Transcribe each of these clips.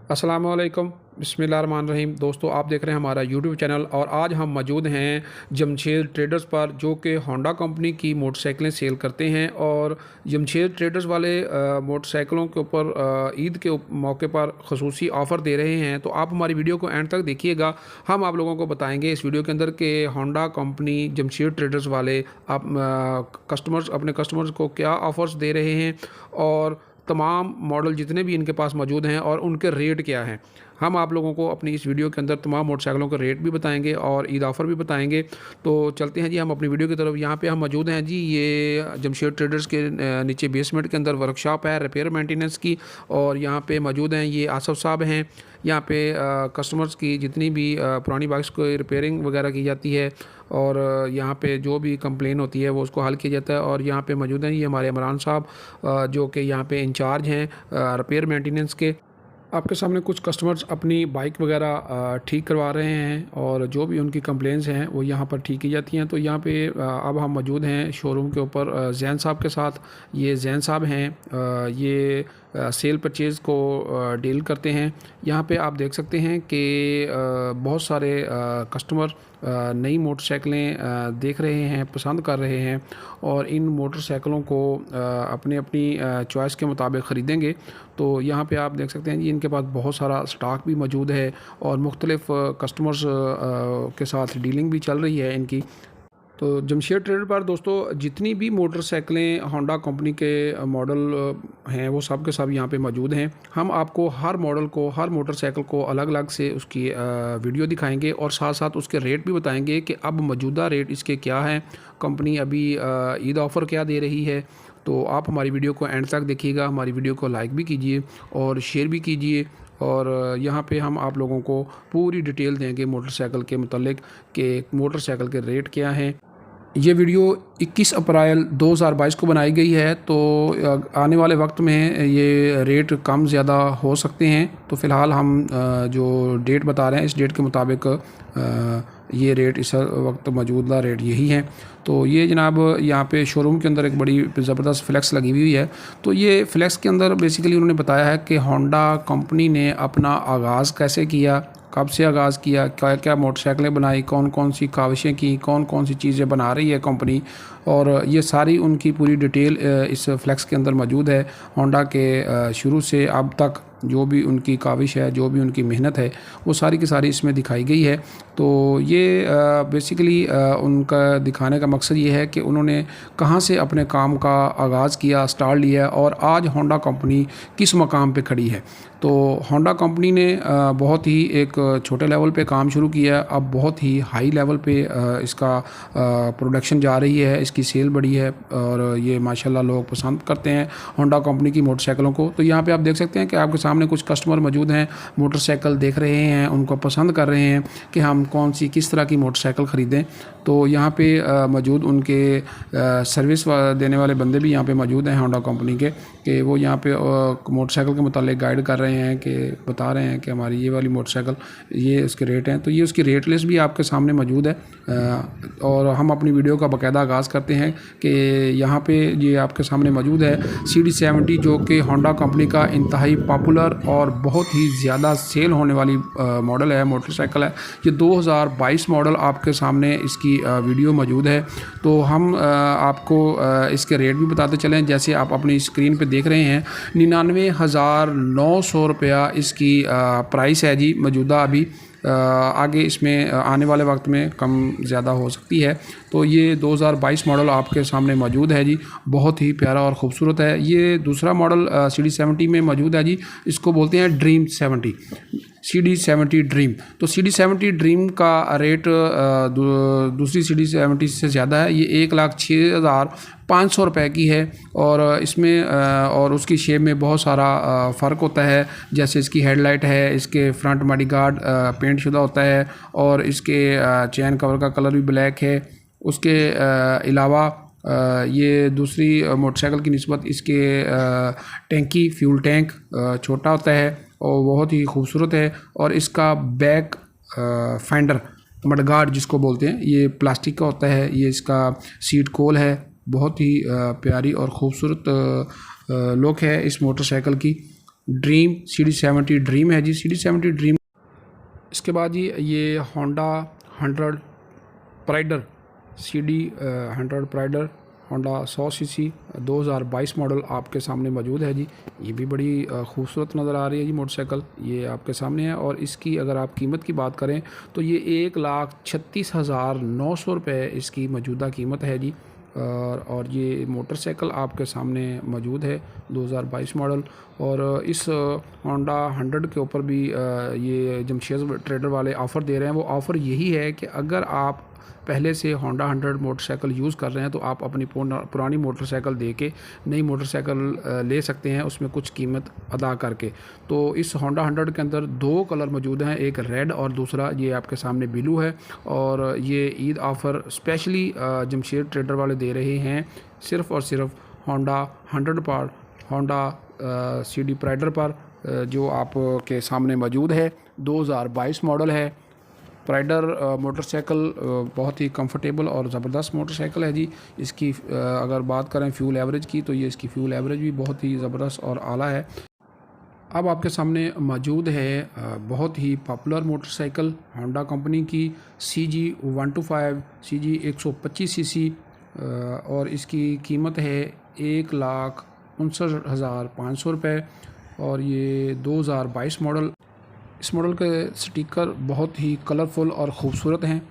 अस्सलाम वालेकुम, बिस्मिल्लाहिर्रहमानिर्रहीम। दोस्तों, आप देख रहे हैं हमारा यूट्यूब चैनल और आज हम मौजूद हैं जमशेद ट्रेडर्स पर, जो कि होंडा कंपनी की मोटरसाइकिलें सेल करते हैं। और जमशेद ट्रेडर्स वाले मोटरसाइकिलों के ऊपर ईद के मौके पर खसूसी ऑफ़र दे रहे हैं। तो आप हमारी वीडियो को एंड तक देखिएगा। हम आप लोगों को बताएंगे इस वीडियो के अंदर कि होंडा कंपनी जमशेद ट्रेडर्स वाले अपने कस्टमर्स को क्या ऑफ़र्स दे रहे हैं और तमाम मॉडल जितने भी इनके पास मौजूद हैं और उनके रेट क्या हैं। हम आप लोगों को अपनी इस वीडियो के अंदर तमाम मोटरसाइकिलों के रेट भी बताएंगे और ईद ऑफ़र भी बताएंगे। तो चलते हैं जी हम अपनी वीडियो की तरफ। यहाँ पे हम मौजूद हैं जी, ये जमशेद ट्रेडर्स के नीचे बेसमेंट के अंदर वर्कशॉप है रिपेयर मेंटेनेंस की। और यहाँ पे मौजूद हैं ये आसफ़ साहब हैं। यहाँ पे कस्टमर्स की जितनी भी पुरानी बाइक्स को रिपेयरिंग वगैरह की जाती है और यहाँ पे जो भी कंप्लेन होती है वो उसको हल किया जाता है। और यहाँ पे मौजूद हैं ये हमारे इमरान साहब, जो कि यहाँ पे इंचार्ज हैं रिपेयर मेंटेनेंस के। आपके सामने कुछ कस्टमर्स अपनी बाइक वगैरह ठीक करवा रहे हैं और जो भी उनकी कंप्लेंट्स हैं वो यहाँ पर ठीक की जाती हैं। तो यहाँ पे अब हम मौजूद हैं शोरूम के ऊपर जैन साहब के साथ। ये जैन साहब हैं, ये सेल परचेज़ को डील करते हैं। यहाँ पे आप देख सकते हैं कि बहुत सारे कस्टमर नई मोटरसाइकिलें देख रहे हैं, पसंद कर रहे हैं और इन मोटरसाइकिलों को अपनी अपनी चॉइस के मुताबिक ख़रीदेंगे। तो यहाँ पे आप देख सकते हैं जी, इनके पास बहुत सारा स्टॉक भी मौजूद है और मुख्तलिफ़ कस्टमर्स के साथ डीलिंग भी चल रही है इनकी। तो जमशेद ट्रेडर पर दोस्तों जितनी भी मोटरसाइकिलें होंडा कंपनी के मॉडल हैं वो सब के सब यहाँ पे मौजूद हैं। हम आपको हर मॉडल को, हर मोटरसाइकिल को अलग अलग से उसकी वीडियो दिखाएंगे और साथ साथ उसके रेट भी बताएंगे कि अब मौजूदा रेट इसके क्या हैं, कंपनी अभी ईद ऑफ़र क्या दे रही है। तो आप हमारी वीडियो को एंड तक देखिएगा, हमारी वीडियो को लाइक भी कीजिए और शेयर भी कीजिए। और यहाँ पे हम आप लोगों को पूरी डिटेल देंगे मोटरसाइकिल के मुतालिक कि मोटरसाइकिल के रेट क्या हैं। ये वीडियो 21 अप्रैल 2022 को बनाई गई है। तो आने वाले वक्त में ये रेट कम ज़्यादा हो सकते हैं। तो फ़िलहाल हम जो डेट बता रहे हैं इस डेट के मुताबिक ये रेट इस वक्त मौजूदा रेट यही है। तो ये जनाब यहाँ पे शोरूम के अंदर एक बड़ी ज़बरदस्त फ्लैक्स लगी हुई है। तो ये फ्लैक्स के अंदर बेसिकली उन्होंने बताया है कि होंडा कंपनी ने अपना आगाज़ कैसे किया, कब से आगाज़ किया, क्या क्या मोटरसाइकिलें बनाई, कौन कौन सी काविशें की, कौन कौन सी चीज़ें बना रही है कंपनी। और ये सारी उनकी पूरी डिटेल इस फ्लैक्स के अंदर मौजूद है। होंडा के शुरू से अब तक जो भी उनकी काविश है, जो भी उनकी मेहनत है, वो सारी की सारी इसमें दिखाई गई है। तो ये बेसिकली उनका दिखाने का मकसद ये है कि उन्होंने कहाँ से अपने काम का आगाज़ किया, स्टार्ट लिया और आज होंडा कंपनी किस मकाम पे खड़ी है। तो होंडा कंपनी ने बहुत ही एक छोटे लेवल पे काम शुरू किया, अब बहुत ही हाई लेवल पे इसका प्रोडक्शन जा रही है, इसकी सेल बढ़ी है और ये माशाल्लाह लोग पसंद करते हैं होंडा कंपनी की मोटरसाइकिलों को। तो यहाँ पे आप देख सकते हैं कि आपके सामने कुछ कस्टमर मौजूद हैं, मोटरसाइकिल देख रहे हैं, उनको पसंद कर रहे हैं कि हम कौन सी किस तरह की मोटरसाइकिल ख़रीदें। तो यहाँ पे मौजूद उनके सर्विस देने वाले बंदे भी यहाँ पे मौजूद हैं होंडा कंपनी के, कि वो यहाँ पे मोटरसाइकिल के मुतालिक गाइड कर रहे हैं, कि बता रहे हैं कि हमारी ये वाली मोटरसाइकिल ये उसके रेट हैं। तो ये उसकी रेट लिस्ट भी आपके सामने मौजूद है। और हम अपनी वीडियो का बाकायदा आगाज़ करते हैं कि यहाँ पे ये आपके सामने मौजूद है CD70, जो कि होंडा कंपनी का इंतहाई पॉपुलर और बहुत ही ज़्यादा सेल होने वाली मॉडल है, मोटरसाइकिल है। ये 2022 मॉडल आपके सामने इसकी वीडियो मौजूद है। तो हम आपको इसके रेट भी बताते चलें। जैसे आप अपनी स्क्रीन पे देख रहे हैं, 99,900 रुपया इसकी प्राइस है जी मौजूदा। अभी आगे इसमें आने वाले वक्त में कम ज़्यादा हो सकती है। तो ये 2022 मॉडल आपके सामने मौजूद है जी, बहुत ही प्यारा और ख़ूबसूरत है। ये दूसरा मॉडल CD70 में मौजूद है जी, इसको बोलते हैं ड्रीम 70, CD70 ड्रीम। तो CD70 ड्रीम का रेट दूसरी CD70 से ज़्यादा है। ये 1,06,500 रुपये की है और इसमें और उसकी शेप में बहुत सारा फ़र्क होता है। जैसे इसकी हेडलाइट है, इसके फ्रंट मडगार्ड पेंट शुदा होता है और इसके चैन कवर का कलर भी ब्लैक है। उसके अलावा ये दूसरी मोटरसाइकिल की निस्बत इसके टैंकी फ्यूल टैंक छोटा होता है और बहुत ही खूबसूरत है। और इसका बैक फेंडर मडगार्ड जिसको बोलते हैं, ये प्लास्टिक का होता है। ये इसका सीट कोल है, बहुत ही प्यारी और ख़ूबसूरत लुक है इस मोटरसाइकिल की। ड्रीम CD70 ड्रीम है जी, CD70 ड्रीम। इसके बाद जी ये होंडा 100 प्राइडर CD100 प्राइडर होंडा 100 सीसी 2022 मॉडल आपके सामने मौजूद है जी। ये भी बड़ी खूबसूरत नज़र आ रही है जी मोटरसाइकिल, ये आपके सामने है। और इसकी अगर आप कीमत की बात करें तो ये 1,36,900 रुपये इसकी मौजूदा कीमत है जी। और ये मोटरसाइकिल आपके सामने मौजूद है 2022 मॉडल। और इस होंडा 100 के ऊपर भी ये जमशेद ट्रेडर वाले ऑफ़र दे रहे हैं। वो ऑफ़र यही है कि अगर आप पहले से होंडा 100 मोटरसाइकिल यूज़ कर रहे हैं तो आप अपनी पुरानी मोटरसाइकिल दे के नई मोटरसाइकिल ले सकते हैं, उसमें कुछ कीमत अदा करके। तो इस होंडा 100 के अंदर 2 कलर मौजूद हैं, एक रेड और दूसरा ये आपके सामने ब्लू है। और ये Eid offer specially Jamshed trader वाले दे रहे हैं सिर्फ़ और सिर्फ होंडा 100 पर, होंडा CD प्राइडर पर, जो आपके सामने मौजूद है। 2022 मॉडल है। प्राइडर मोटरसाइकिल बहुत ही कंफर्टेबल और ज़बरदस्त मोटरसाइकिल है जी। इसकी अगर बात करें फ्यूल एवरेज की तो ये इसकी फ्यूल एवरेज भी बहुत ही ज़बरदस्त और आला है। अब आपके सामने मौजूद है बहुत ही पॉपुलर मोटरसाइकिल होंडा कंपनी की CG125 CG 125 सीसी, और इसकी कीमत है 1,59,500 रुपये। और ये 2022 मॉडल। इस मॉडल के स्टिकर बहुत ही कलरफुल और ख़ूबसूरत हैं।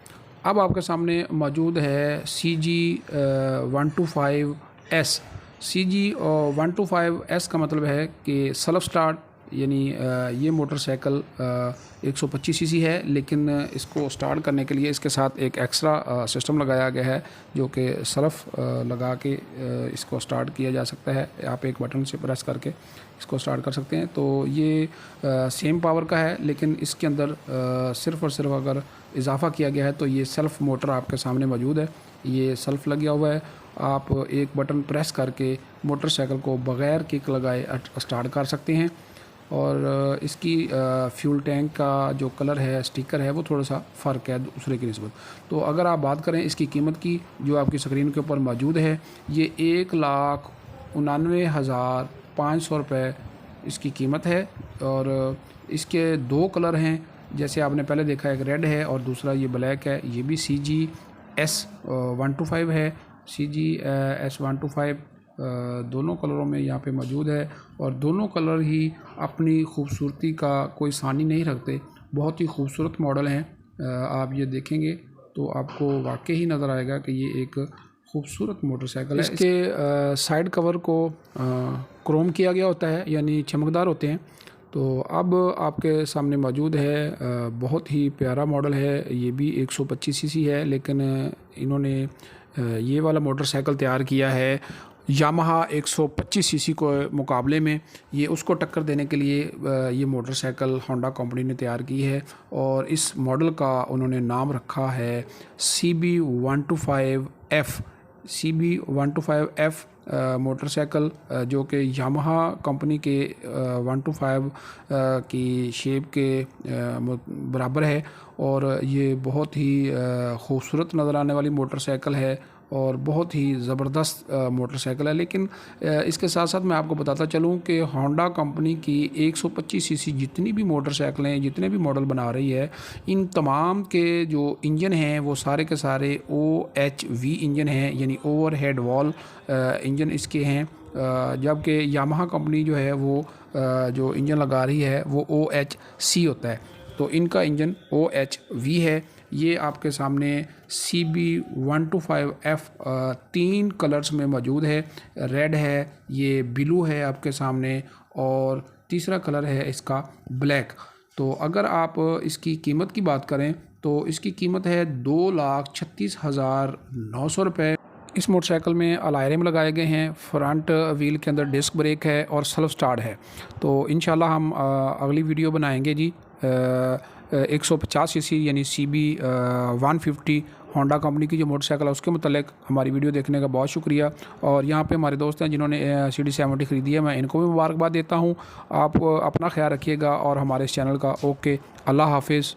अब आपके सामने मौजूद है CG125S। CG125S का मतलब है कि सेल्फ स्टार्ट, यानी ये मोटरसाइकिल 125 सीसी है, लेकिन इसको स्टार्ट करने के लिए इसके साथ एक एक्स्ट्रा सिस्टम लगाया गया है जो कि सेल्फ लगा के इसको स्टार्ट किया जा सकता है। आप एक बटन से प्रेस करके इसको स्टार्ट कर सकते हैं। तो ये सेम पावर का है, लेकिन इसके अंदर सिर्फ़ और सिर्फ अगर इजाफ़ा किया गया है तो ये सेल्फ मोटर आपके सामने मौजूद है। ये सेल्फ लगा हुआ है, आप एक बटन प्रेस करके मोटरसाइकिल को बग़ैर किक लगाए स्टार्ट कर सकते हैं। और इसकी फ्यूल टैंक का जो कलर है, स्टिकर है, वो थोड़ा सा फ़र्क है दूसरे की निस्बत। तो अगर आप बात करें इसकी कीमत की, जो आपकी स्क्रीन के ऊपर मौजूद है, ये 1,99,500 रुपये इसकी कीमत है। और इसके 2 कलर हैं, जैसे आपने पहले देखा, एक रेड है और दूसरा ये ब्लैक है। ये भी CG125 है, CG125 दोनों कलरों में यहाँ पे मौजूद है। और दोनों कलर ही अपनी खूबसूरती का कोई सानी नहीं रखते, बहुत ही खूबसूरत मॉडल हैं। आप ये देखेंगे तो आपको वाकई ही नज़र आएगा कि ये एक खूबसूरत मोटरसाइकिल है। इसके साइड कवर को क्रोम किया गया होता है, यानी चमकदार होते हैं। तो अब आपके सामने मौजूद है बहुत ही प्यारा मॉडल है। ये भी 125 सीसी है, लेकिन इन्होंने ये वाला मोटरसाइकिल तैयार किया है यामाहा 125 सीसी को मुकाबले में। ये उसको टक्कर देने के लिए ये मोटरसाइकिल होंडा कंपनी ने तैयार की है। और इस मॉडल का उन्होंने नाम रखा है CB125F। CB125F मोटरसाइकिल जो कि यामाहा कंपनी के 125 की शेप के बराबर है। और ये बहुत ही खूबसूरत नज़र आने वाली मोटरसाइकिल है और बहुत ही ज़बरदस्त मोटरसाइकिल है। लेकिन इसके साथ साथ मैं आपको बताता चलूँ कि होंडा कंपनी की 125 सीसी जितनी भी मोटरसाइकिलें, जितने भी मॉडल बना रही है, इन तमाम के जो इंजन हैं वो सारे के सारे OHV इंजन हैं, यानी ओवरहेड वॉल इंजन इसके हैं। जबकि यामाहा कंपनी जो है वो जो इंजन लगा रही है वो OHC होता है। तो इनका इंजन OHV है। ये आपके सामने CB125F 3 कलर्स में मौजूद है। रेड है, ये ब्लू है आपके सामने, और तीसरा कलर है इसका ब्लैक। तो अगर आप इसकी कीमत की बात करें तो इसकी कीमत है 2,36,900 रुपये। इस मोटरसाइकिल में अलायरम लगाए गए हैं, फ्रंट व्हील के अंदर डिस्क ब्रेक है और सेल्फ स्टार्ट है। तो इंशाल्लाह हम अगली वीडियो बनाएंगे जी 150 सीसी यानी CB150 होंडा कंपनी की जो मोटरसाइकिल है उसके मुतल्लिक। हमारी वीडियो देखने का बहुत शुक्रिया। और यहाँ पे हमारे दोस्त हैं जिन्होंने CD70 ख़रीदी है, मैं इनको भी मुबारकबाद देता हूँ। आप अपना ख्याल रखिएगा और हमारे इस चैनल का। ओके, अल्लाह हाफिज़।